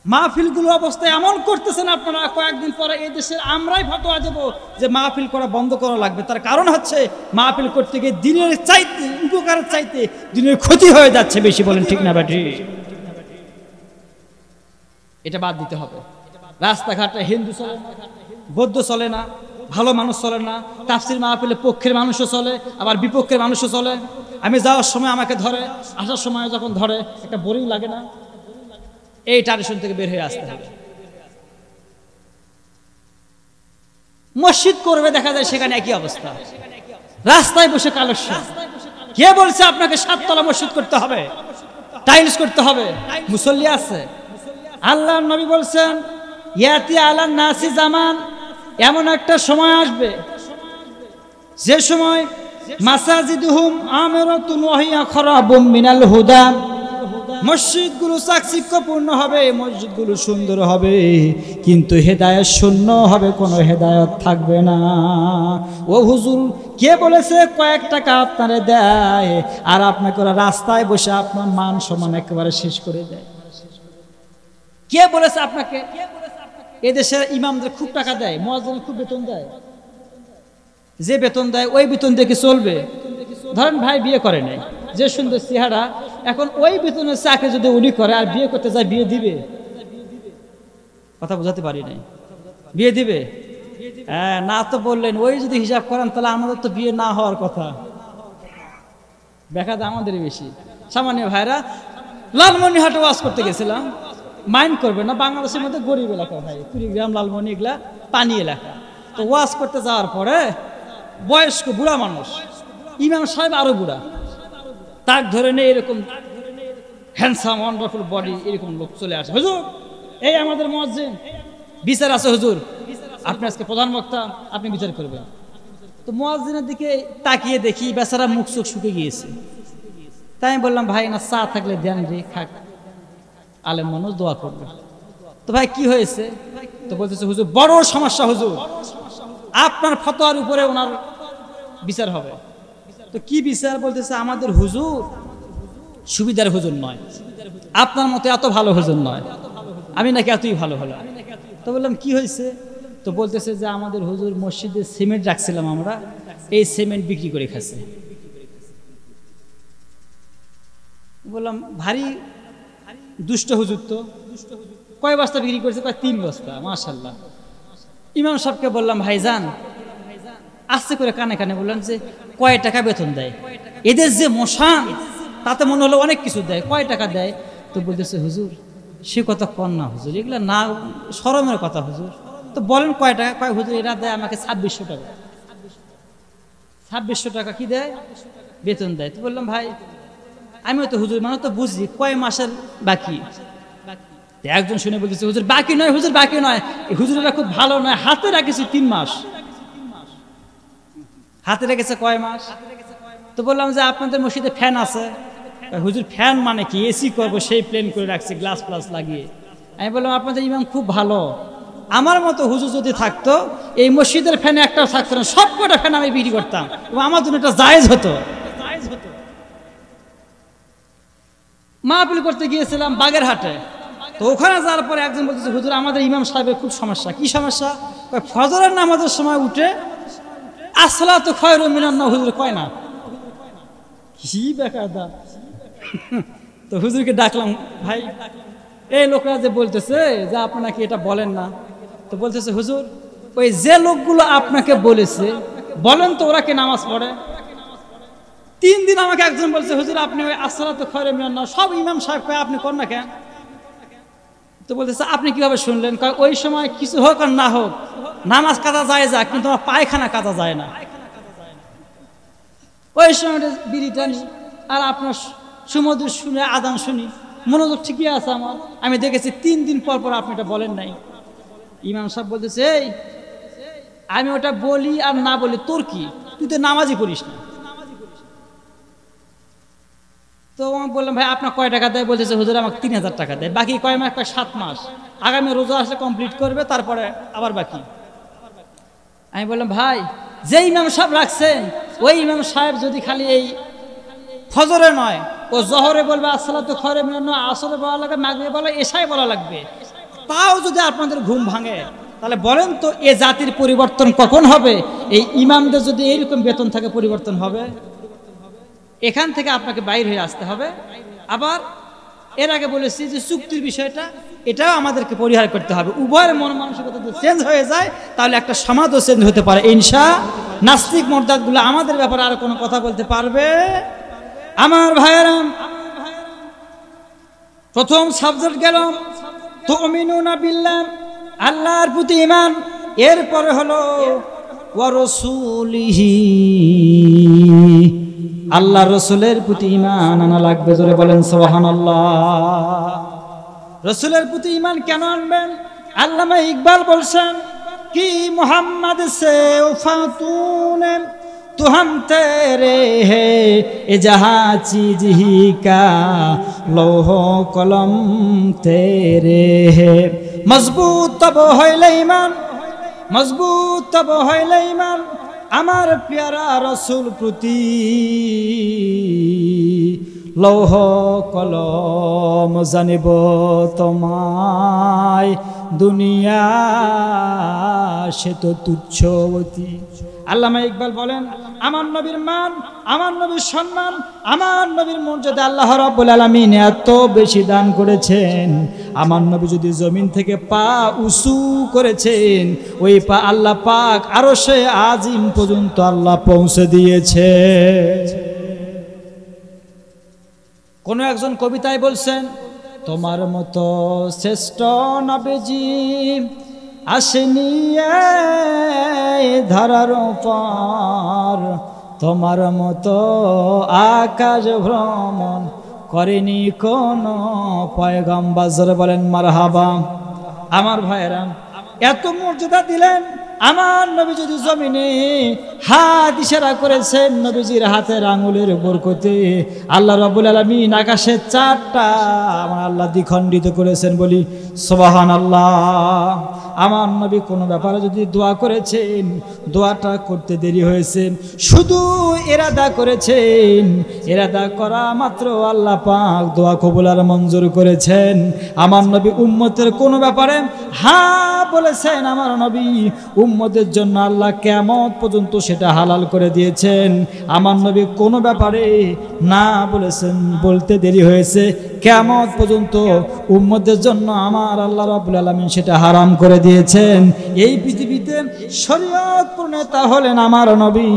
মাহফিলগুলো অবস্থা এমন করতেছেন আপনারা, কয়েকদিন পরে এই দেশের আমরাই ফতোয়া দেব যে মাহফিল করা বন্ধ করা লাগবে। তার কারণ হচ্ছে মাহফিল করতে গিয়ে দিনের চাইতে, উপকারের চাইতে দিনের ক্ষতি হয়ে যাচ্ছে বেশি। বলেন ঠিক না ব্যাটি? এটা বাদ দিতে হবে। রাস্তাঘাটে হিন্দু চলে না, বৌদ্ধ চলে না, ভালো মানুষ চলে না। তাফসির মাহফিলে পক্ষের মানুষও চলে, আবার বিপক্ষের মানুষও চলে। আমি যাওয়ার সময় আমাকে ধরে, আসার সময় যখন ধরে, একটা বোরিং লাগে না? এই ট্র্যাডিশন থেকে বের হয়ে আসতে হবে। মসজিদ করবে, দেখা যায় সেখানে একই অবস্থা, রাস্তায় বসে কালেকশন। কে বলছে আপনাকে 7 তলা মসজিদ করতে হবে, টাইলস করতে হবে? মুসল্লি আছে। আল্লাহর নবী বলছেন, ইয়াতি আলান নাসি জামান, এমন একটা সময় আসবে যে সময় মাসাজিদুহুম আমিরাতুন ওয়া হিয়া খারাবুম মিনাল হুদা, মসজিদগুলো চাকচিক্যপূর্ণ হবে, মসজিদগুলো সুন্দর হবে, কিন্তু হেদায়েত শূন্য হবে, কোনো হেদায়েত থাকবে না। ও হুজুর, কে বলেছে কয়েক টাকা আপনারে দেয় আর আপনাকে ওরা রাস্তায় বসে আপনার মান সম্মান একেবারে শেষ করে দেয়? কে বলেছে আপনাকে? এদেশের ইমামদের খুব টাকা দেয়, মুয়াজ্জিনের খুব বেতন দেয়। যে বেতন দেয় ওই বেতন দেখে চলবে। ধরেন ভাই বিয়ে করে নাই, যে সুন্দর চেহারা, এখন ওই বেতনের চাকরি যদি উনি করে আর বিয়ে করতে যায়, বিয়ে দিবে? কথা বোঝাতে পারি নাই। বিয়ে দিবে? হ্যাঁ, না তো বললেন। ওই যদি হিসাব করেন তাহলে আমাদের তো বিয়ে না হওয়ার কথা, বেকার আমাদেরই বেশি। সামান্য ভাইরা, লালমনিরহাটে ওয়াজ করতে গেছিলাম, মাইন্ড করবে না, বাংলাদেশের মধ্যে গরিব এলাকা ভাই, কুড়িগ্রাম, লালমনি, এগুলা পানি এলাকা। তো ওয়াজ করতে যাওয়ার পরে বয়স্ক বুড়া মানুষ, ইমাম সাহেব আরো বুড়া, তাক ধরে নেই, এরকম হ্যান্ডসাম ওয়ান্ডারফুল বডি, এরকম লোক চলে আসে। হুজুর, এই আমাদের মুয়াজ্জিন, বিচার আছে হুজুর, আপনি আজকে প্রধান বক্তা, আপনি বিচার করবেন। তো মুয়াজ্জিনের দিকে তাকিয়ে দেখি বেচারা মুখ চোখ শুকে গিয়েছে। তাই আমি বললাম, ভাই না চা থাকলে দেন রে, খাক, আলেম মানুষ দোয়া করবে। তো ভাই কি হয়েছে? তো বলতেছে, হুজুর বড় সমস্যা, হুজুর আপনার ফতোয়ার উপরে ওনার বিচার হবে। তো কি বিচার? বলতেছে, আমাদের হুজুর সুবিধার হুজুর নয়, আপনার মতো এত ভালো হুজুর নয়। আমি নাকি এতই ভালো হলো। তো বললাম কি হয়েছে? তো বলতেছে যে আমাদের হুজুর মসজিদে সিমেন্ট রাখছিলাম আমরা, এই সিমেন্ট বিক্রি করে খাচ্ছে। বললাম ভারী দুষ্ট হুজুর তো, কয় বস্তা বিক্রি করেছে? কয় 3 বস্তা। মাশাআল্লাহ। ইমাম সাহেবকে বললাম, ভাইজান আস্তে করে কানে কানে বললাম যে কয় টাকা বেতন দেয়? এদের যে মশান, তাতে মনে হলো অনেক কিছু দেয়, কয় টাকা দেয়? তো বলতেছে, হুজুর সে কথা কন না হুজুর, এগুলো না, শরমের কথা হুজুর। তো বলেন কয় টাকা? কয় হুজুর এরা দেয় আমাকে 2600 টাকা। 2600 টাকা কি দেয়? বেতন দেয়। তো বললাম, ভাই আমিও তো হুজুর মানে তো বুঝি, কয় মাসের বাকি? একজন শুনে বলতেছে, হুজুর বাকি নয়, হুজুর বাকি নয়, হুজুরেরা খুব ভালো নয়, হাতে রাখেছি 3 মাস। হাতে রেখেছে কয় মাস? তো বললাম যে আপনাদের মসজিদে ফ্যান আছে? হুজুর ফ্যান মানে কি, এসি করবো সেই প্লেন করে রাখছি, গ্লাস প্লাস লাগিয়ে। আমি বললাম, আপনাদের ইমাম খুব ভালো, আমার মতো হুজুর যদি থাকতো এই মসজিদের ফ্যানে একটাও থাকতো না, সব কটা ফ্যান আমি বিক্রি করতাম এবং আমার জন্য এটা জায়েজ হতো। মাহফিল করতে গিয়েছিলাম বাগেরহাটে। তো ওখানে যাওয়ার পরে একজন বলতেছে, হুজুর আমাদের ইমাম সাহেবের খুব সমস্যা। কি সমস্যা? ফজরের নামাজের সময় উঠে আসসালাতু খায়রুম মিনান নাওম হুজুর কয় না। কি বেকায়দা। তো হুজুরকে ডাকলাম, ভাই এই লোকরা যে বলতেছে যে আপনাকে এটা বলেন না। তো বলতেছে, হুজুর ওই যে লোকগুলো আপনাকে বলেছে বলেন তো ওরা কি নামাজ পড়ে? 3 দিন আমাকে একজন বলছে, হুজুর আপনি ওই আসসালাতু খায়রুম মিনান নাওম সব ইমাম সাহেব কয়, আপনি করেন না কেন? তো বলতেছে, আপনি কিভাবে শুনলেন? কয় ওই সময় কিছু হোক আর না হোক নামাজ কাজা যায় যা, কিন্তু আমার পায়খানা কাজা যায় না। ওই সময় বিড়ি টানি আর আপনার সুমধুর শুনে আদান শুনি, মনোযোগ ঠিকই আছে আমার। আমি দেখেছি 3 দিন পর পর আপনি এটা বলেন নাই। ইমাম সাহেব বলতেছে, এই আমি ওটা বলি আর না বলি তোর কি, তুই তো নামাজই পড়িস না। তো আমি বললাম, ভাই আপনার কয় টাকা দেয়? বলতেছে, হুজুর আমাকে 3000 টাকা দেয়। বাকি কয় মাস? 7 মাস। আগামী রোজা আসলে কমপ্লিট করবে, তারপরে আবার বাকি। আমি বললাম, ভাই যে ইমাম সাহেব রাখছেন ওই ইমাম সাহেব যদি খালি এই ফজরে নয়, ও জহরে বলবে আসসালাতু খায়রুম মিনান নাওম, আসরে বলা লাগবে, মাগরিবে বলা, এশায় বলা লাগবে, তাও যদি আপনাদের ঘুম ভাঙে, তাহলে বলেন তো এ জাতির পরিবর্তন কখন হবে? এই ইমামদের যদি এইরকম বেতন থাকে পরিবর্তন হবে? এখান থেকে আপনাকে বাইর হয়ে আসতে হবে। আবার এর আগে বলেছি যে চুক্তির বিষয়টা, এটাও আমাদেরকে পরিহার করতে হবে। উভয়ের মন মানসিকতা যদি চেঞ্জ হয়ে যায়, তাহলে একটা সমাজও চেঞ্জ হতে পারে ইনশা। নাস্তিক মোরতাদগুলো আমাদের ব্যাপারে আর কোনো কথা বলতে পারবে? আমার ভাইয়েরা, প্রথম সাবজেক্ট গেল তুমিনুনা বিল্লাহ, আল্লাহর প্রতি ঈমান। এরপরে হলো ওয়া রাসূলিহি, আল্লাহ রসুলের প্রতি ঈমান আনা লাগবে। জোরে বলেন সুবহানাল্লাহ। রসুলের প্রতি ঈমান কেন আনবেন? আল্লামা ইকবাল বলছেন কি মোহাম্মদ সে উফাতুনে तो हम तेरे है ए जहाँ चीज ही का लोहो कलम तेरे है। मजबूत तब হইলে ঈমান, মজবুত তব হইলে ঈমান আমার প্যারা রসুল প্রতি লৌহ কলম জানিব তোমায় দুনিয়া সে তো তুচ্ছবতী। আল্লামা ইকবাল বলেন আমার নবীর মান, আমার নবীর সম্মান, আমার নবীর মর্যাদা আল্লাহ রাব্বুল আলামিন এত বেশি দান করেছেন। আমার নবী যদি জমিন থেকে পা উঁচু করেছেন, ওই পা আল্লাহ পাক আরশে আজিম পর্যন্ত আল্লাহ পৌঁছে দিয়েছে। কোন একজন কবিতায় বলছেন তোমার মতো শ্রেষ্ঠ নবীজি আসেনি ধরার পর, তোমার মতো আকাশ ভ্রমণ করেনি কোন পয়গম্বর। বলেন মারহাবা। আমার ভাইয়েরা, এত মর্যাদা দিলেন আমার নবী যদি জমিনে হাত ইশারা করেছেন, নবীজির হাতের আঙুলের বরকতে আল্লাহ রাব্বুল আলামিন আকাশের চারটা আমার আল্লাহ দ্বিখণ্ডিত করেছেন। বলি সুবহানাল্লাহ। আমার নবী কোনো ব্যাপারে যদি দোয়া করেছেন, দোয়াটা করতে দেরি হয়েছে, শুধু ইরাদা করেছেন, ইরাদা করা মাত্র আল্লাহ পাক দোয়া কবুল আর মঞ্জুর করেছেন। আমার নবী উম্মতের কোনো ব্যাপারে হ্যাঁ বলেছেন, আমার নবী উম্মতের জন্য আল্লাহ কিয়ামত পর্যন্ত সেটা হালাল করে দিয়েছেন। আমার নবী কোনো ব্যাপারে না বলেছেন, বলতে দেরি হয়েছে, কিয়ামত পর্যন্ত উম্মতের জন্য আমার আল্লাহ রাব্বুল আলামিন সেটা হারাম করে দিয়েছেন। এই পৃথিবীতে শরীয়ত প্রণেতা হলেন আমার নবী।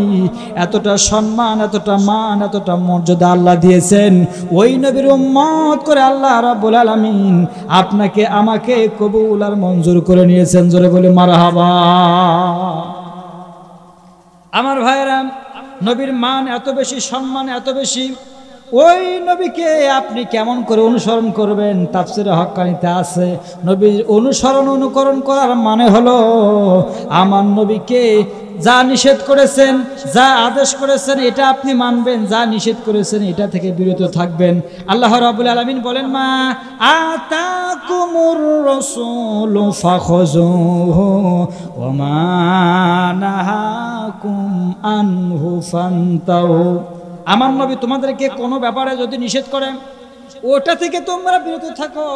এতটা সম্মান, এতটা মান, এতটা মর্যাদা আল্লাহ দিয়েছেন। ওই নবীর উম্মত করে আল্লাহ রাব্বুল আলামিন আপনাকে আমাকে কবুল আর মঞ্জুর করে নিয়েছেন। জোরে বলে মারহাবা। আমার ভাইয়েরা, নবীর মান এত বেশি, সম্মান এত বেশি, ওই নবীকে আপনি কেমন করে অনুসরণ করবেন? তাফসীরে হক্কানিতে আছে নবীর অনুসরণ অনুকরণ করার মানে হলো আমার নবীকে যা নিষেধ করেছেন, যা আদেশ করেছেন এটা আপনি মানবেন, যা নিষেধ করেছেন এটা থেকে বিরত থাকবেন। আল্লাহ রাব্বুল আলামিন বলেন মা আতাকুমুর রাসূলু ফাখুযুহু ওয়া মা নাহাকুম আনহু ফান্তাহু। আমার নবী তোমাদেরকে কোনো ব্যাপারে যদি নিষেধ করেন, ওটা থেকে তোমরা বিরত থাকো।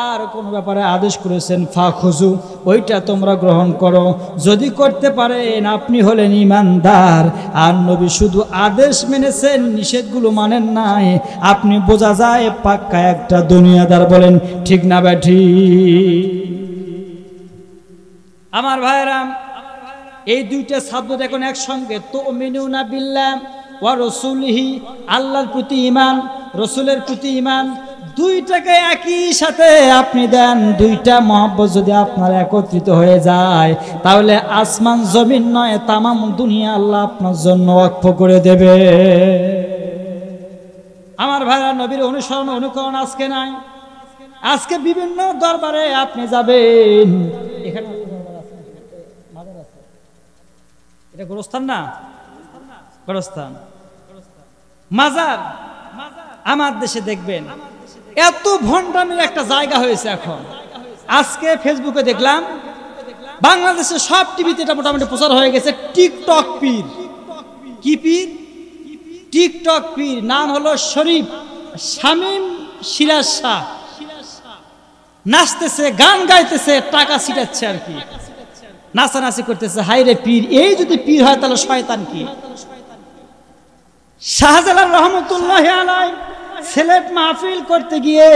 আর কোনো ব্যাপারে আদেশ করেছেন ফাখুযু, ওইটা তোমরা গ্রহণ করো। যদি করতে পারেন আপনি হলেন ঈমানদার। আর নবী শুধু আদেশ মেনেছেন, নিষেধগুলো মানেন নাই, আপনি বোঝা যায় পাক্কা একটা দুনিয়াদার। বলেন ঠিক না ব্যাঠি? আমার ভাইয়েরা, এই দুইটা শব্দ দেখুন একসঙ্গে, তুমিনুনা বিল্লাহ ওয়া রাসূলিহি, আল্লাহর প্রতি ঈমান, রাসূলের প্রতি ঈমান, দুইটাকে একই সাথে আপনি দেন। দুইটা মহব্বত যদি আপনার একত্রিত হয়ে যায়, তাহলে আসমান জমিন নয় তামাম দুনিয়া আল্লাহ আপনার জন্য ওয়াকফ করে দেবে। আমার ভাইরা, নবীর অনুসরণ অনুকরণ আজকে নাই। আজকে বিভিন্ন দরবারে আপনি যাবেন, এখানে এটা গোরস্থান না, গোরস্থান মাজার। আমার দেশে দেখবেন এত ভণ্ডামির একটা জায়গা হয়েছে এখন। আজকে ফেসবুকে দেখলাম বাংলাদেশের সব টিভিতে এটা মোটামুটি প্রচার হয়ে গেছে, টিকটক পীর। কি পীর? টিকটক পীর। নাম হলো শরীফ শামীম সিরাজ শাহ। নাচতেছে, গান গাইতেছে, টাকা ছিটাচ্ছে আর কি, নাচানাচি করতেছে। হাই রে পীর, এই যদি পীর হয় তাহলে শয়তান কি? শাহজালাল রহমতুল্লাহ আলাইহি সিলেট মাহফিল করতে গিয়ে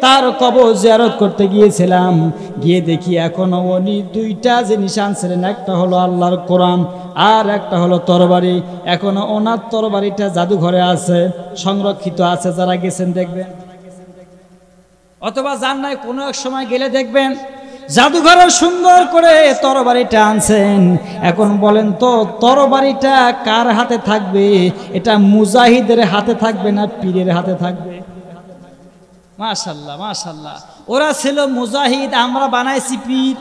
তার কবর জিয়ারত করতে গিয়েছিলাম, গিয়ে দেখি এখনো উনি দুইটা জিনিস আনছিলেন, একটা হলো আল্লাহর কোরআন আর একটা হলো তরবারি। এখনো ওনার তরবারিটা জাদুঘরে আছে, সংরক্ষিত আছে, যারা গেছেন দেখবেন, অথবা যান নাই কোনো এক সময় গেলে দেখবেন জাদুঘরে সুন্দর করে তরবারিটা আনছেন। এখন বলেন তো তরবারিটা কার হাতে থাকবে? এটা মুজাহিদের হাতে থাকবে না পীরের হাতে থাকবে? মাশাআল্লাহ মাশাআল্লাহ, ওরা ছিল মুজাহিদ, আমরা বানাইছি পীর।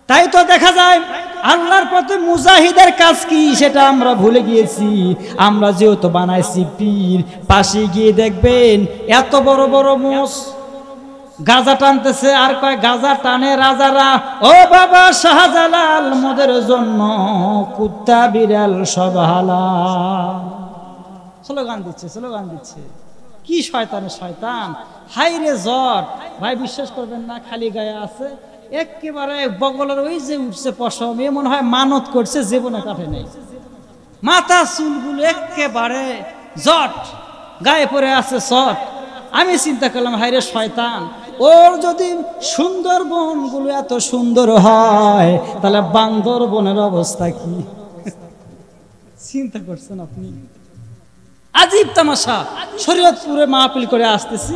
তাই তো দেখা যায় আল্লাহর পথে মুজাহিদের কাজ কি সেটা আমরা ভুলে গিয়েছি। আমরা যেহেতু বানাইছি পীর, পাশে গিয়ে দেখবেন এত বড় বড় মোষ গাজা টানতেছে, আর কয় গাজা টানে রাজারা, ও বাবা শাহজালাল মোদের জন্য কুত্তা বিড়াল সব হালাল। স্লোগান দিচ্ছে, স্লোগান দিচ্ছে। কি শয়তানের শয়তান! হাই রে জট ভাই, বিশ্বাস করবেন না, খালি গায়ে আছে, একেবারে বগলের ওই যে উঠছে পশম, এ মনে হয় মানত করছে, জীবনে কাটে নেই। মাথা চুলগুলো একেবারে জট, গায়ে পড়ে আছে শট। আমি চিন্তা করলাম হাইরে শয়তান, ওর যদি সুন্দরবনগুলো এত সুন্দর হয় তাহলে বান্দরবনের অবস্থা কি? চিন্তা করছেন আপনি? আজীব তামাশা। শরীয়তপুরে মাহফিল করে আসতেছি,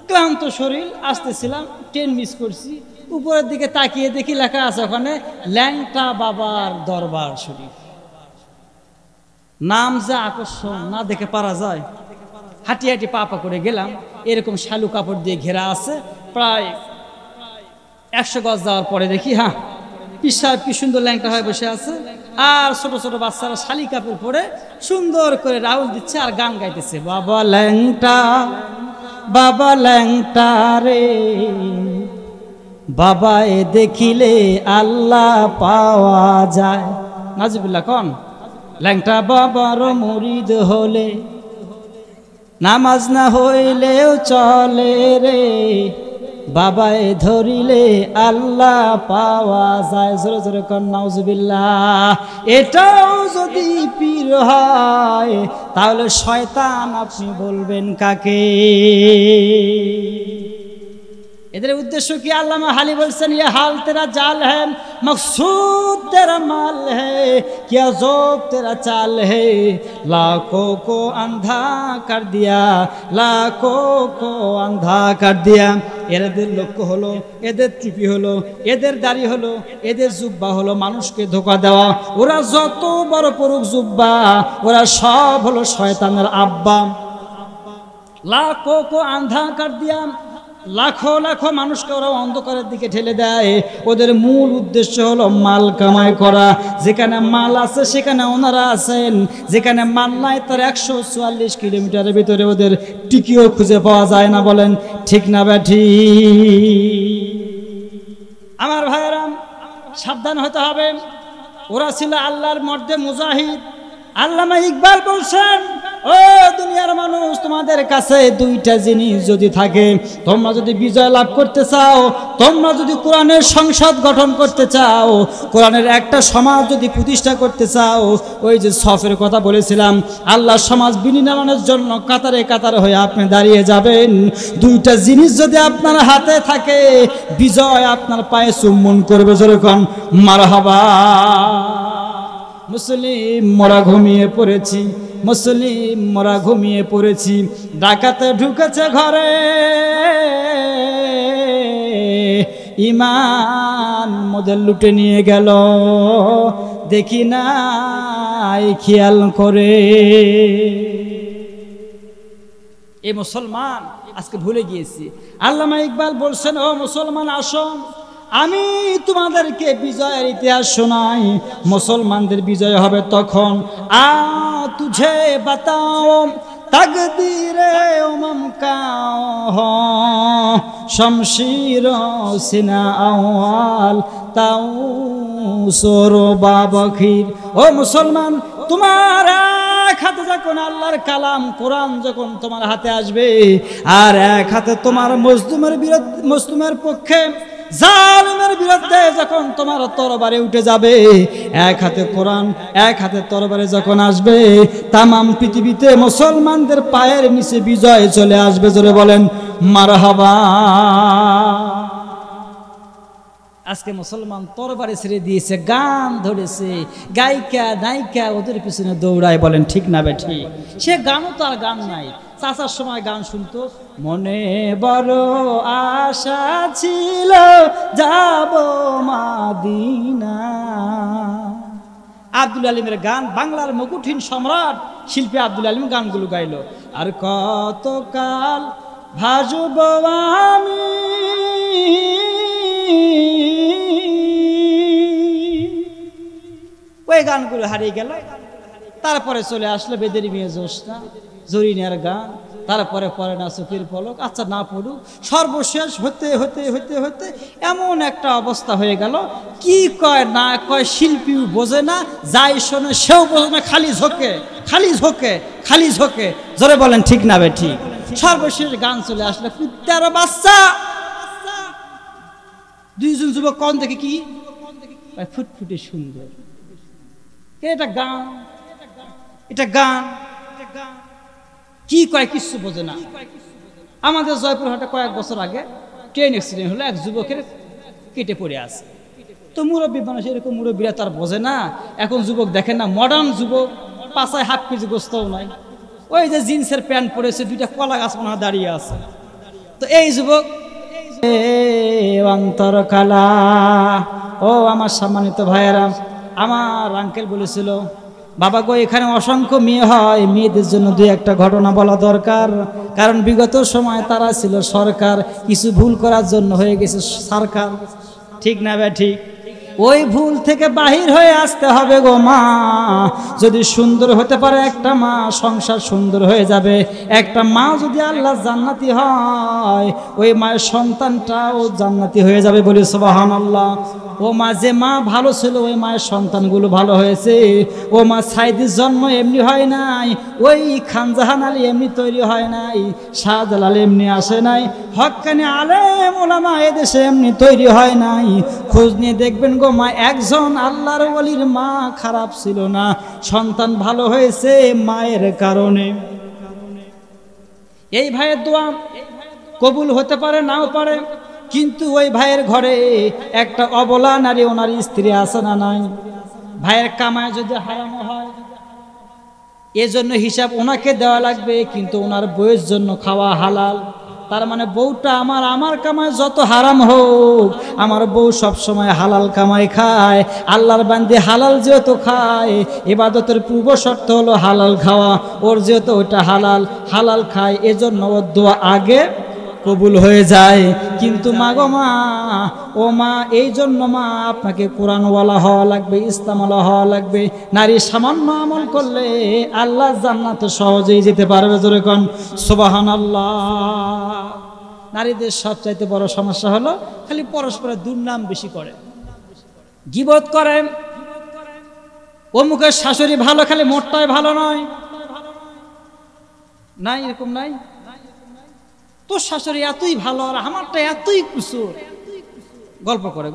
ক্লান্ত শরীর, আসতেছিলাম, ট্রেন মিস করছি, উপরের দিকে তাকিয়ে দেখি লেখা আছে ওখানে ল্যাংটা বাবার দরবার শরীফ। নাম যা আকর্ষণ, না দেখে পারা যায়। হাঁটি হাঁটি পা পা করে গেলাম, এরকম শালু কাপড় দিয়ে ঘেরা আছে, প্রায় 100 গজ যাওয়ার পরে দেখি হ্যাঁ পীর সাহেব কি সুন্দর ল্যাংটা হয়ে বসে আছে, আর ছোট ছোট বাচ্চারা শালি কাপড় পরে সুন্দর করে রাউল দিচ্ছে আর গান গাইতেছে, বাবা ল্যাংটা বাবা ল্যাংটা রে, বাবায় দেখিলে আল্লাহ পাওয়া যায়। নাজিবুল্লাহ কন, ল্যাংটা বাবার মুরিদ হলে নামাজ না হইলেও চলে রে, বাবায় ধরিলে আল্লাহ পাওয়া যায়। জোরে জোরে কন নাউজুবিল্লাহ। এটাও যদি পীর হয় তাহলে শয়তান আপনি বলবেন কাকে? এদের উদ্দেশ্য কি? আল্লামা হালি বলছেন, ये हाल तेरा जाल है, मकसूद तेरा माल है, क्या जोब तेरा चाल है, लाखों को अंधा कर दिया, लाखों को अंधा कर दिया। এদের লক্ষ্য হলো, এদের টুপি হলো, এদের দাড়ি হলো, এদের জুব্বা হলো মানুষকে ধোঁকা দেওয়া। ওরা যত বড় পড়ুক জুব্বা, ওরা সব হলো শয়তানের আব্বা। লাখোं को अंधा कर दिया, লাখো লাখো মানুষকে ওরা অন্ধকারের দিকে ঠেলে দেয়। ওদের মূল উদ্দেশ্য হলো মাল কামাই করা। যেখানে মাল আছে সেখানে ওনারা আছেন, যেখানে মাল নাই তার 144 কিলোমিটারের ভিতরে ওদের টিকিও খুঁজে পাওয়া যায় না। বলেন ঠিক না ব্যাঠি? আমার ভাইয়েরা, সাবধান হতে হবে। ওরা ছিল আল্লাহর মর্দে মুজাহিদ। আল্লামা ইকবাল বলছেন, ও দুনিয়ার মানুষ, তোমাদের কাছে দুইটা জিনিস যদি থাকে, তোমরা যদি বিজয় লাভ করতে চাও, তোমরা যদি কোরআনের সংসদ গঠন করতে চাও, কোরআনের একটা সমাজ যদি প্রতিষ্ঠা করতে চাও, ওই যে সফের কথা বলেছিলাম, আল্লাহর সমাজ বিনির্মাণের জন্য কাতারে কাতারে হয়ে আপনি দাঁড়িয়ে যাবেন। দুইটা জিনিস যদি আপনার হাতে থাকে, বিজয় আপনার পায়ে চুম্বন করবে। যেরকম মারহাবা। মুসলিম মোরা ঘুমিয়ে পড়েছি, মুসলিম মোরা ঘুমিয়ে পড়েছি, ডাকাতে ঢুকেছে ঘরে, ইমান মোদের লুটে নিয়ে গেল, দেখি নাই খেয়াল করে। এই মুসলমান আজকে ভুলে গিয়েছি। আল্লামা ইকবাল বলছেন, ও মুসলমান আসো, আমি তোমাদেরকে বিজয়ের ইতিহাস শোনাই। মুসলমানদের বিজয় হবে তখন, আ তুঝে বাতাও তকদীরে উমম কা শমশির সিনা আওয়াল তাউ সোর বাবখির। ও মুসলমান, তোমার এক হাতে যখন আল্লাহর কালাম কোরআন যখন তোমার হাতে আসবে, আর এক হাতে তোমার মজলুমের পক্ষে জালিমের বিরুদ্ধে যখন তোমার তরবারি উঠে যাবে, এক হাতে কোরআন এক হাতে তরবারি যখন আসবে, তামাম পৃথিবীতে মুসলমানদের পায়ের নিচে বিজয় চলে আসবে। জোরে বলেন মারহাবা। আজকে মুসলমান তরবারি ছেড়ে দিয়েছে, গান ধরেছে, গায়িকা নায়িকা ওদের পিছনে দৌড়ায়। বলেন ঠিক না বে ঠিক? সে গানও তো আর গান নাই। চাচার সময় গান শুনতো, মনে বড় আশা ছিল যাব মাদিনা। আব্দুল আলিমের গান, বাংলার মুকুটহীন সম্রাট শিল্পী আব্দুল আলিম গানগুলো গাইল। আর কতকাল ভাজব আমি ওই গানগুলো হারিয়ে গেল। তারপরে চলে আসলো বেদের মেয়ে জোসনা, জরিনার গান, তারপরে পরে না চোখের পলক। আচ্ছা না পড়ুক, সর্বশেষ হতে হতে হতে হতে এমন একটা অবস্থা হয়ে গেল, কি কয় না কয় শিল্পীও বোঝে না, যাই শোনে সেও বোঝে না, খালি ঝোঁকে খালি ঝোঁকে খালি ঝোঁকে। জোরে বলেন ঠিক না বে ঠিক? সর্বশেষ গান চলে আসলো, কুত্তার বাচ্চা। দুইজন যুবক কন দেখে কি ফুটফুটে সুন্দর, এটা গান, এটা গান কি কয় কিচ্ছু বোঝে না। আমাদের জয়পুরহাটে কয়েক বছর আগে ট্রেন অ্যাক্সিডেন্ট হলো, এক যুবকের কেটে পড়ে আছে। তো মুরব্বী মানুষ, এরকম মুরব্বীরা তার বোঝে না। এখন যুবক দেখেন না, মডার্ন যুবক, পাশায় হাফ কেজি গোস্তও নাই, ওই যে জিন্সের প্যান্ট পরেছে, দুইটা কলা গাছ মনে হয় দাঁড়িয়ে আছে। তো এই যুবক অন্তর কালা, ও আমার সম্মানিত ভাইয়েরা, আমার আঙ্কেল বলেছিল, বাবা গো এখানে অসংখ্য মেয়ে হয়, মেয়েদের জন্য দুই একটা ঘটনা বলা দরকার, কারণ বিগত সময় তারা ছিল সরকার, কিছু ভুল করার জন্য হয়ে গেছে সরকার। ঠিক না ভাই ঠিক? ওই ভুল থেকে বাহির হয়ে আসতে হবে গো মা। যদি সুন্দর হতে পারে একটা মা, সংসার সুন্দর হয়ে যাবে। একটা মা যদি আল্লাহ জান্নাতি হয়, ওই মায়ের সন্তানটাও জান্নাতি হয়ে যাবে। বলি সুবহানাল্লাহ। ও মা, যে মা ভালো ছিল ওই মায়ের সন্তানগুলো ভালো হয়েছে। ও মা, সাইদির জন্ম এমনি হয় নাই, ওই খানজাহান আলী এমনি তৈরি হয় নাই, শাহজালাল এমনি আসে নাই, হক্কানি আলেম ওলামা এদেশে এমনি তৈরি হয় নাই। খোঁজ নিয়ে দেখবেন গো মা, একজন আল্লাহর ওলির মা খারাপ ছিল না, সন্তান ভালো হয়েছে মায়ের কারণে। এই ভাইয়ের দোয়া কবুল হতে পারে নাও পারে, কিন্তু ওই ভাইয়ের ঘরে একটা অবলা নারী, ওনার স্ত্রী আছে না নাই? ভাইয়ের কামায় যদি হারাম হয়, এজন্য হিসাব ওনাকে দেওয়া লাগবে, কিন্তু ওনার বউয়ের জন্য খাওয়া হালাল। তার মানে বউটা আমার কামায় যত হারাম হোক, আমার বউ সব সময় হালাল কামাই খায়। আল্লাহর বান্দি হালাল যেহেতু খায়, ইবাদতের পূর্ব শর্ত হলো হালাল খাওয়া। ওর যেহেতু ওটা হালাল খায়, এজন্য ওর দোয়া আগে কবুল হয়ে যায়। কিন্তু মা গো মা, ও মা, এই জন্য মা আপনাকে কোরআনওয়ালা হওয়া লাগবে, ইসলামওয়ালা হওয়া লাগবে। নারী সামান্য আমল করলে আল্লাহ জান্নাতে সহজেই যেতে পারবে। জোরে কোন সুবহানাল্লাহ। নারীদের সবচাইতে বড় সমস্যা হলো খালি পরস্পরের দুর্নাম বেশি করে, গীবত করে। অমুকের শাশুড়ি ভালো, খালি মোটটাই ভালো নয়, নাই এরকম নাই? তোর শাশুড়ি এতই ভালো আর আমারটা এতই কুসুর, গল্প করে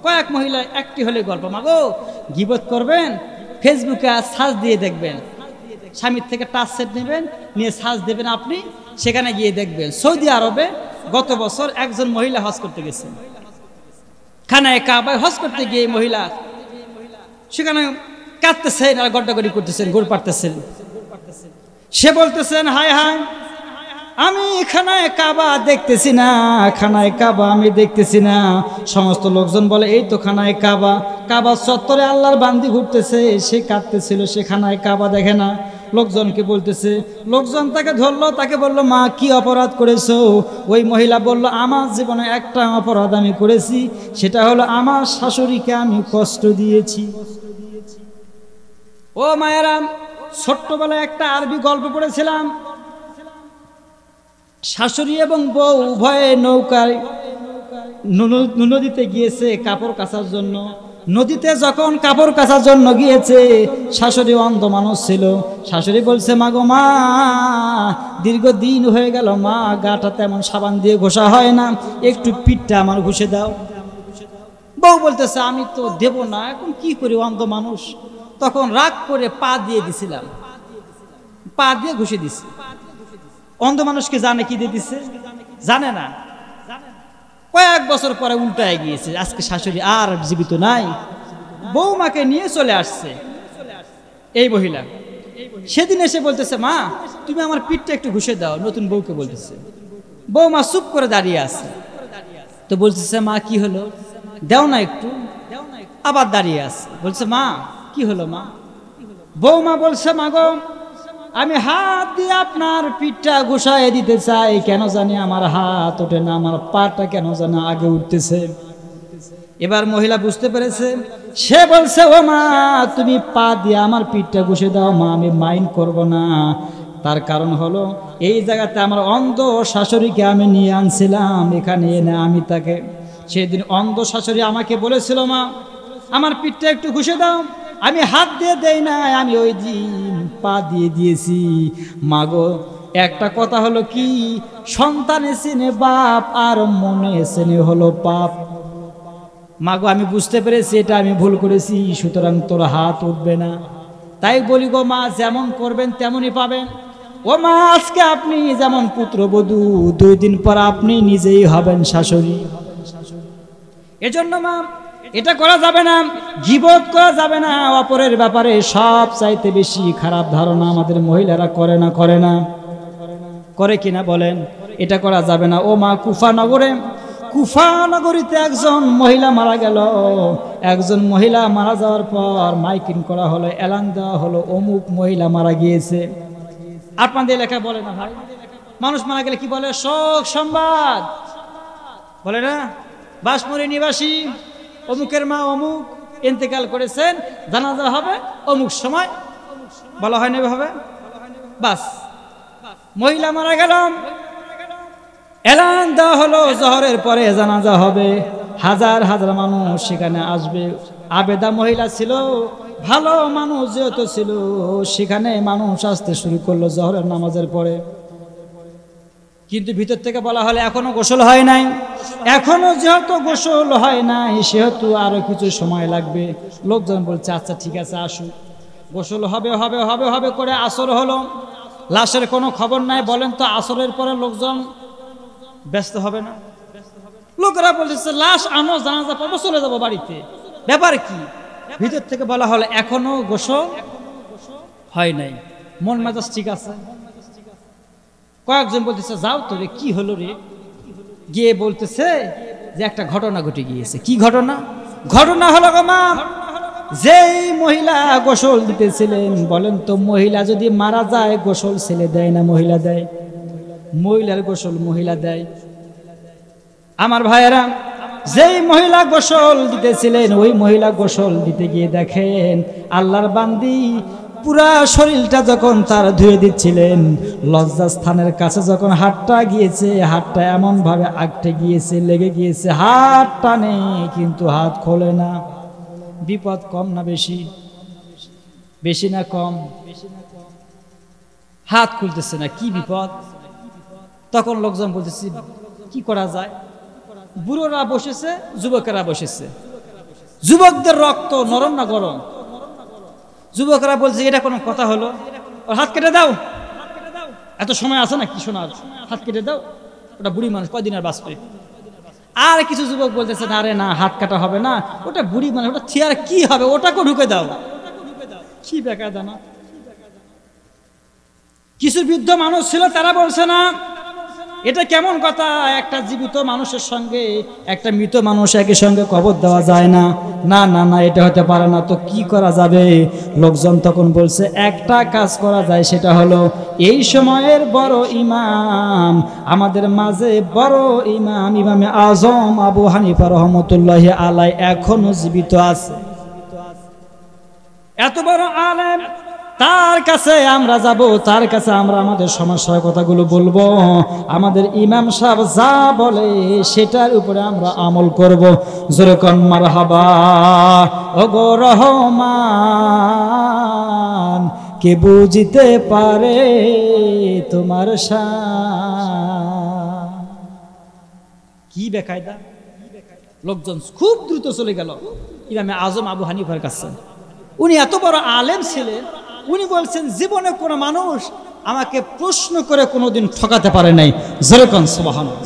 কয়েক মহিলা একটি হলে গল্প। মাগো, গীবত করবেন, ফেসবুকে সার্চ দিয়ে দেখবেন, স্বামীর থেকে টাচ সেট নেবেন, নিয়ে সার্চ দেবেন আপনি, সেখানে গিয়ে দেখবেন সৌদি আরবে গত বছর একজন মহিলা হজ করতে গেছেন। খানায় কাবায় হজ করতে গিয়ে মহিলা সেখানে কাঁদতেছেন আর গড্ডাগড়ি করতেছেন, গোড় পাড়তেছেন। সে বলতেছেন, হায় হায়, আমি খানায় কাবা দেখতেছি না, খানায় কাবা আমি দেখতেছি না। সমস্ত লোকজন বলে, এই তো খানায় কাবা, কাবা চত্বরে আল্লাহর বান্দি ঘুরতেছে, সে কাঁদতেছিল, সে খানায় কাবা দেখে না। লোকজনকে বলতেছে, লোকজন তাকে ধরলো, তাকে বলল, মা কি অপরাধ করেছো? ওই মহিলা বলল, আমার জীবনে একটা অপরাধ আমি করেছি, সেটা হলো আমার শাশুড়িকে আমি কষ্ট দিয়েছি। ও মায়েরা, ছোট্টবেলায় একটা আরবি গল্প পড়েছিলাম। শাশুড়ি এবং বউ উভয়ে নৌকায় নদীতে গিয়েছে কাপড় কাচার জন্য। নদীতে যখন কাপড় কাচার জন্য গিয়েছে, শাশুড়ি অন্ধ মানুষ ছিল। শাশুড়ি বলছে, মা গো মা, দীর্ঘদিন হয়ে গেল মা, গাটা তেমন সাবান দিয়ে ঘষা হয় না, একটু পিঠটা আমার ঘষে দাও। বউ বলতেছে, আমি তো দেব না, এখন কি করি, অন্ধ মানুষ। তখন রাগ করে পা দিয়ে দিছিলাম, পা দিয়ে ঘষে দিছি। অন্ধ মানুষকে জানে কি দিয়ে দিচ্ছে? জানে না। কয়েক বছর পরে উল্টায় গিয়েছে, আজকে শাশুড়ি আর জীবিত নাই, বৌমাকে নিয়ে চলে আসছে এই মহিলা। সেদিন এসে বলতেছে, মা তুমি আমার পিঠটা একটু ঘষে দাও, নতুন বউকে বলতেছে। বৌমা চুপ করে দাঁড়িয়ে আছে। তো বলতেছে, মা কি হলো, দাও না একটু। আবার দাঁড়িয়ে আছে, বলছে, মা কি হলো মা? বৌমা বলছে, মা গো, আমি হাত দিয়ে আপনার পিঠটা ঘষায় দিতে চাই, কেন জানি আমার হাত ওঠে না, আমার পাটা কেন জানি আগে উঠতেছে। এবার মহিলা বুঝতে পেরেছে, সে বলছে, ও মা তুমি পা দিয়ে আমার পিঠটা ঘষে দাও মা, আমি মাইন্ড করব না। তার কারণ হলো, এই জায়গাতে আমার অন্ধ শাশুড়িকে আমি নিয়ে আনছিলাম, এখানে এনে আমি তাকে, সেদিন অন্ধ শাশুড়ি আমাকে বলেছিল, মা আমার পিঠটা একটু ঘষে দাও, আমি হাত দিয়ে দেই না, আমি ওই দিন পা দিয়ে দিয়েছি। মাগো একটা কথা হলো কি, সন্তানে চেনে বাপ আর মনে চেনে হলো পাপ। মাগো আমি বুঝতে পেরেছি এটা আমি ভুল করেছি, সুতরাং তোর হাত উঠবে না। তাই বলি গো মা, যেমন করবেন তেমনই পাবেন। ও মা, আজকে আপনি যেমন পুত্রবধূ, 2 দিন পর আপনি নিজেই হবেন শাশুড়ি। এজন্য মা এটা করা যাবে না, গীবত করা যাবে না, অপরের ব্যাপারে সব চাইতে বেশি খারাপ ধারণা আমাদের মহিলারা করে না? করে কিনা বলেন? এটা করা যাবে না। ও মা, কুফা নগরীতে একজন মহিলা মারা গেল। একজন মহিলা মারা যাওয়ার পর মাইকিং করা হলো, এলান দেওয়া হলো, অমুক মহিলা মারা গিয়েছে। আপনাদের এলাকায় বলে না ভাই, মানুষ মারা গেলে কি বলে? শোক সংবাদ বলে না? বাঁশমুড়ি নিবাসী অমুকের মা অমুক ইন্তেকাল করেছেন, জানাজা হবে অমুক সময়, বলা হয় না এভাবে? বাস, মহিলা মারা গেল, এলান দেওয়া হলো জোহরের পরে জানাজা হবে, হাজার হাজার মানুষ সেখানে আসবে। আবেদা মহিলা ছিল, ভালো মানুষ যেহেতু ছিল, সেখানে মানুষ আসতে শুরু করলো জোহরের নামাজের পরে। কিন্তু ভিতর থেকে বলা হলে এখনো গোসল হয় নাই, এখনো যেহেতু গোসল হয় নাই সেহেতু আরো কিছু সময় লাগবে। লোকজন বলছে, আচ্ছা ঠিক আছে আসুক, গোসল হবে হবে হবে হবে করে আসর হলো, লাশের কোনো খবর নাই। বলেন তো আসরের পরে লোকজন ব্যস্ত হবে না? লোকেরা বলতেছে, লাশ আনো, জানাজা পড়বো, চলে যাবো বাড়িতে, ব্যাপার কি? ভিতর থেকে বলা হলো এখনো গোসল হয় নাই, মন মেজাজ ঠিক আছে। কয়েকজন বলতেছে, যাও তো রে, কি হলো রে? গিয়ে বলতেছে যে একটা ঘটনা ঘটে গিয়েছে। কি ঘটনা? ঘটনা হলো গো মা, যেই মহিলা গোসল দিতেছিলেন, বলেন তো মহিলা যদি মারা যায় গোসল ছেলে দেয় না মহিলা দেয়? মহিলার গোসল মহিলা দেয়। আমার ভাইয়েরা, যেই মহিলা গোসল দিতেছিলেন, ওই মহিলা গোসল দিতে গিয়ে দেখেন আল্লাহর বান্দি পুরা শরীরটা যখন তার ধুয়ে দিচ্ছিলেন, লজ্জাস্থানের কাছে যখন হাতটা গিয়েছে, হাতটা এমন ভাবে আটকে গিয়েছে, লেগে গিয়েছে, হাত টানে কিন্তু হাত খোলে না। বিপদ কম না বেশি? বেশি না কম? হাত খুলতেছে না, কি বিপদ? তখন লোকজন বলতেছে, কি করা যায়? বুড়োরা বসেছে, যুবকেরা বসেছে। যুবকদের রক্ত নরম না গরম? যুবকরা বলছে, এটা কোনো কথা হলো? ওর হাত কেটে দাও, এত সময় আছে না কি শোনার, হাত কেটে দাও, ওটা বুড়ি মানুষ, কয়দিন আর বাঁচবে। আর কিছু যুবক বলতেছে, না রে না, হাত কাটা হবে না, ওটা বুড়ি মানুষ, ওটা থিয়ার কি হবে, ওটাকে ঢুকে দাও। কি বেকার জানা। কিছু বৃদ্ধ মানুষ ছিল, তারা বলছে, না এটা কেমন কথা, একটা জীবিত মানুষের সঙ্গে একটা মৃত মানুষ একই সঙ্গে কবর দেওয়া যায় না, না না না, এটা হতে পারে না। তো কি করা যাবে? লোকজন তখন বলছে, একটা কাজ করা যায়, সেটা হলো এই সময়ের বড় ইমাম, আমাদের মাঝে বড় ইমাম, ইমামে আজম আবু হানিফা রহমতুল্লাহি আলাই এখনো জীবিত আছে। এত বড় আলেম, তার কাছে আমরা যাব, তার কাছে আমরা আমাদের সমস্যার কথাগুলো বলবো, আমাদের ইমাম সাহেব যা বলে সেটার উপরে আমরা আমল করব। জোরে কোন মারহাবা। ওগো রহমান, কে বুঝিতে পারে তোমার শান। কি বেকায়দা! লোকজন খুব দ্রুত চলে গেল ইমামে আজম আবু হানিফার কাছে। উনি এত বড় আলেম ছিলেন, উনি বলছেন জীবনে কোনো মানুষ আমাকে প্রশ্ন করে কোনোদিন ঠকাতে পারে নাই। জোরে কোন সুবহানাল্লাহ।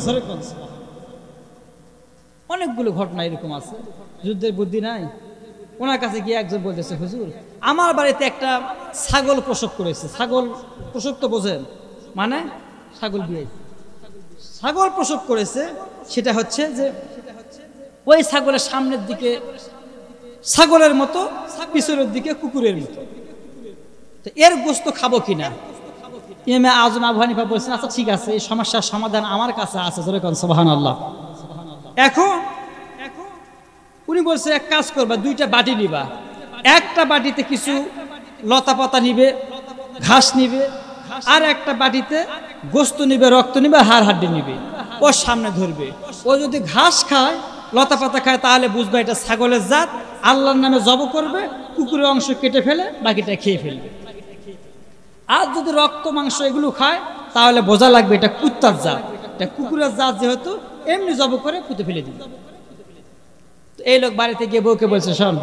অনেকগুলো ঘটনা এরকম আছে, যুদ্ধের বুদ্ধি নাই। ওনার কাছে গিয়ে একজন বলতেছে, হুজুর আমার বাড়িতে একটা ছাগল প্রসব করেছে। ছাগল প্রসব তো বোঝেন, মানে ছাগল বিয়ে, ছাগল প্রসব করেছে। সেটা হচ্ছে যে ওই ছাগলের সামনের দিকে ছাগলের মতো, পিছনের দিকে কুকুরের মতো। তো এর গোস্ত খাবো কিনা? ইমামে আজম আবু হানিফা বলছেন, আচ্ছা ঠিক আছে, এই সমস্যার সমাধান আমার কাছে আছে। জোরে কোন সুবহানাল্লাহ। এখন উনি বলছে এক কাজ করবা, দুইটা বাটি নিবা, একটা বাটিতে কিছু লতা পাতা নিবে, ঘাস নিবে, আর একটা বাটিতে গোস্ত নিবে, রক্ত নিবে, হাড় হাড্ডি নিবে। ওর সামনে ধরবে। ও যদি ঘাস খায়, লতা পাতা খায়, তাহলে বুঝবে এটা ছাগলের জাত, আল্লাহর নামে জব করবে, কুকুরের অংশ কেটে ফেলে বাকিটা খেয়ে ফেলবে। আর যদি রক্ত মাংস এগুলো খায়, তাহলে বোঝা লাগবে এটা কুত্তার জাত, এটা কুকুরের জাত, যেহেতু এমনি জব করে পুঁতে ফেলে দিবে। এই লোক বাড়িতে গিয়ে বউকে বলছে, শোন,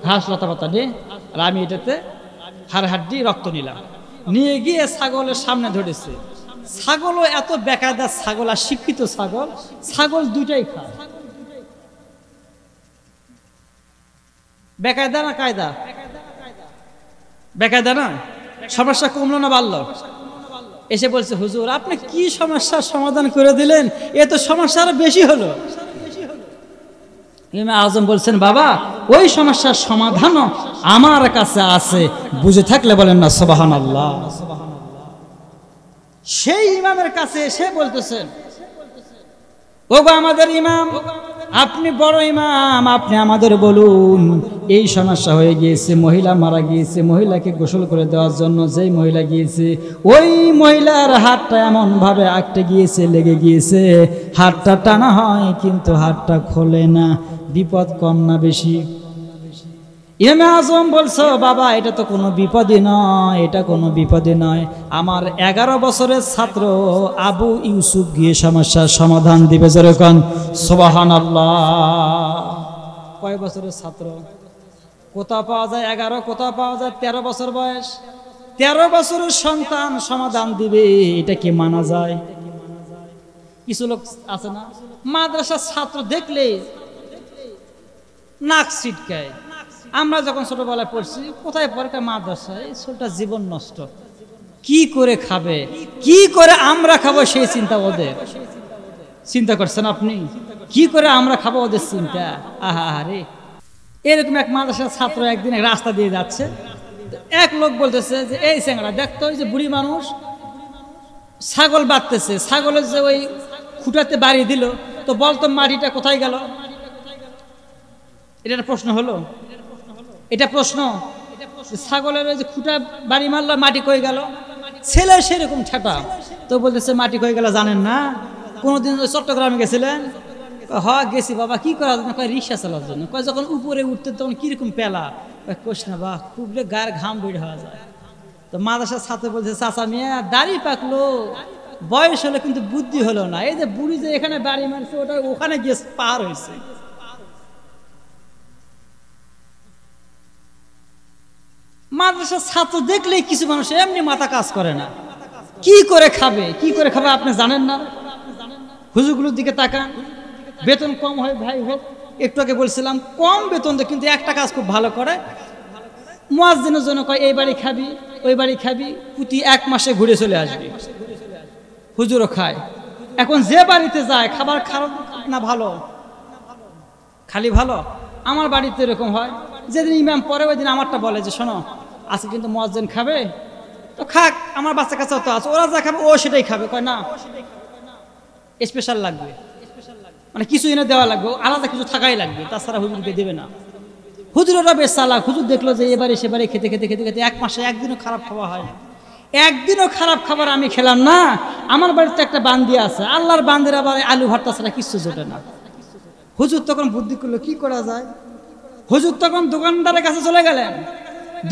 ঘাস লতা পাতা নিয়ে, আর আমি এটাতে হাড় হাড্ডি রক্ত নিলাম। নিয়ে গিয়ে ছাগলের সামনে ধরেছে। ছাগলও এত বেকায়দা ছাগল, আর শিক্ষিত ছাগল, ছাগল দুইটাই খায়। বেকায়দা না কায়দা? বেকায়দা না? সমস্যা কমলো না বাড়লো? এসে বলছে, হুজুর আপনি কি সমস্যার সমাধান করে দিলেন, এ তো সমস্যা আরো বেশি হলো। ইমাম আজম বলছেন, বাবা ওই সমস্যার সমাধানও আমার কাছে আছে, বুঝে থাকলে বলেন না সুবহানাল্লাহ। সেই ইমামের কাছে এসে বলতেছেন, ওগো আমাদের ইমাম, আপনি বড় ইমাম, আপনি আমাদের বলুন, এই সমস্যা হয়ে গিয়েছে, মহিলা মারা গিয়েছে, মহিলাকে গোসল করে দেওয়ার জন্য যেই মহিলা গিয়েছে, ওই মহিলার হাতটা এমন ভাবে আটকে গিয়েছে, লেগে গিয়েছে, হাতটা টানা হয় কিন্তু হাতটা খোলে না, বিপদ কম না বেশি? ইমামে আজম বলছো, বাবা এটা তো কোনো বিপদই নয়, এটা কোনো বিপদই নয়। আমার 11 বছরের ছাত্র আবু ইউসুফ গিয়ে সমস্যার সমাধান দিবে। যেরকম সুবহানাল্লাহ। কয় বছরের ছাত্র? কোথাও পাওয়া যায় 11, কোথাও পাওয়া যায় 13 বছর বয়স। 13 বছরের সন্তান সমাধান দিবে, এটা কি মানা যায়? কিছু লোক আছে না, মাদ্রাসার ছাত্র দেখলে নাক ছিটকায়। আমরা যখন ছোটবেলায় পড়ছি, কোথায় পড়ে? মাদ্রাসায়। ছোটটা জীবন নষ্ট, কি করে খাবে, কি করে আমরা খাবো, সেই চিন্তা ওদের। চিন্তা করছেন আপনি? কি করে আমরা খাবো, ওদের চিন্তা। আহা রে। এরকম এক মাদ্রাসার ছাত্র একদিন এক রাস্তা দিয়ে যাচ্ছে, এক লোক বলতেছে যে, এই স্যাংরা দেখতো, ওই যে বুড়ি মানুষ ছাগল বাঁধতেছে, ছাগলের যে ওই খুঁটাতে বাড়ি দিল, তো বলতো মাটিটা কোথায় গেল? এটা প্রশ্ন হলো? এটা প্রশ্ন? ছাগলের ওই যে খুঁটা বাড়ি মারলো, মাটি কই গেল? ছেলে সেরকম ঠেটা, তো বলতেছে মাটি কই গেল জানেন না? কোনোদিন চট্টগ্রামে গেছিলেন? হ্যাঁ গেছি। বাবা কি করার জন্য? কয় রিক্সা চালার জন্য। কয় যখন উপরে উঠতে তখন কিরকম পেলা? কোশ না, বাহ খুব গায়ের ঘাম বের হওয়া যায়। তো মাদ্রাসার ছাত্র বলছে, চাচা মিয়া দাড়ি পাকলো, বয়স হলো কিন্তু বুদ্ধি হলো না। এই যে বুড়ি যে এখানে বাড়ি মারছে, ওটা ওখানে গিয়ে পার হয়েছে। মাদ্রাসার ছাত্র দেখলেই কিছু মানুষ এমনি মাথা কাজ করে না। কি করে খাবে, কি করে খাবে আপনি জানেন না? হুজুরগুলোর দিকে তাকান, বেতন কম হয় ভাই হোক, একটু আগে বলছিলাম কম বেতন দেয়, কিন্তু একটা কাজ খুব ভালো করে, মুয়াজ্জিনের জন্য কয় এই বাড়ি খাবি, ওই বাড়ি খাবি, প্রতি 1 মাসে ঘুরে চলে আসবি। হুজুরও খায়। এখন যে বাড়িতে যায়, খাবার খারাপ না ভালো? খালি ভালো। আমার বাড়িতে এরকম হয়, যেদিন ইমাম পরে ওই দিন আমারটা বলে যে, শোনো আজকে কিন্তু মুয়াজ্জিন খাবে, তো খাক, আমার বাচ্চা কাছে তো আছে, ওরা যা খাবে ও সেটাই খাবে। কয় না, স্পেশাল লাগবে, মানে কিছু এনে দেওয়া লাগবে, আলাদা কিছু থাকাই লাগবে, তাছাড়া হুজুরকে দেবে না। হুজুরেরা বেশ চালাক। হুজুর দেখলো যে এবারে সেবারে খেতে খেতে খেতে খেতে 1 মাসে একদিনও খারাপ খাওয়া হয় না। একদিনও খারাপ খাবার আমি খেলাম না। আমার বাড়িতে একটা বান্দি আছে, আল্লাহর বান্দির আবার আলু ভর্তা ছাড়া কিচ্ছু জোটে না। হুজুর তখন বুদ্ধি করলো কি করা যায়। হুজুর তখন দোকানদারের কাছে চলে গেলেন।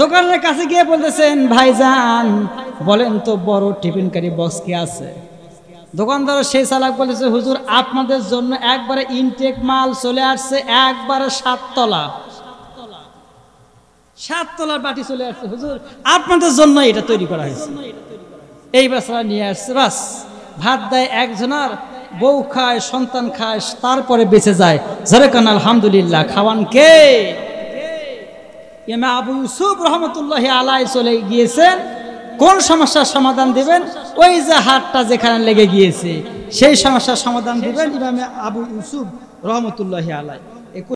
দোকানের কাছে গিয়ে বলতেছেন, ভাইজান বলেন তো বড় টিফিনকারী বক্স কি আছে? দোকানদার সেই চালাক বলেছে, হুজুর আপনাদের জন্য একবারে ইনটেক মাল চলে আসছে, একবারে 7 তলা 7 তলার বাটি চলে আসছে হুজুর, আপনাদের জন্য এটা তৈরি করা হয়েছে। এই বেচারা নিয়ে আসছে, বাস ভাত দেয় একজনের, বউ খায়, সন্তান খায়, তারপরে বেঁচে যায়। জোরে কান আলহামদুলিল্লাহ। খাওয়ান কে? ইমাম আবু ইউসুফ রহমতুল্লাহি আলাইহি চলে গিয়েছেন। কোন সমস্যার সমাধান দিবেন? ওই যে হাতটা যেখানে লেগে গিয়েছে সেই সমস্যার সমাধান দিবেন ইমাম আবু ইউসুফ রহমতুল্লাহি আলাইহি।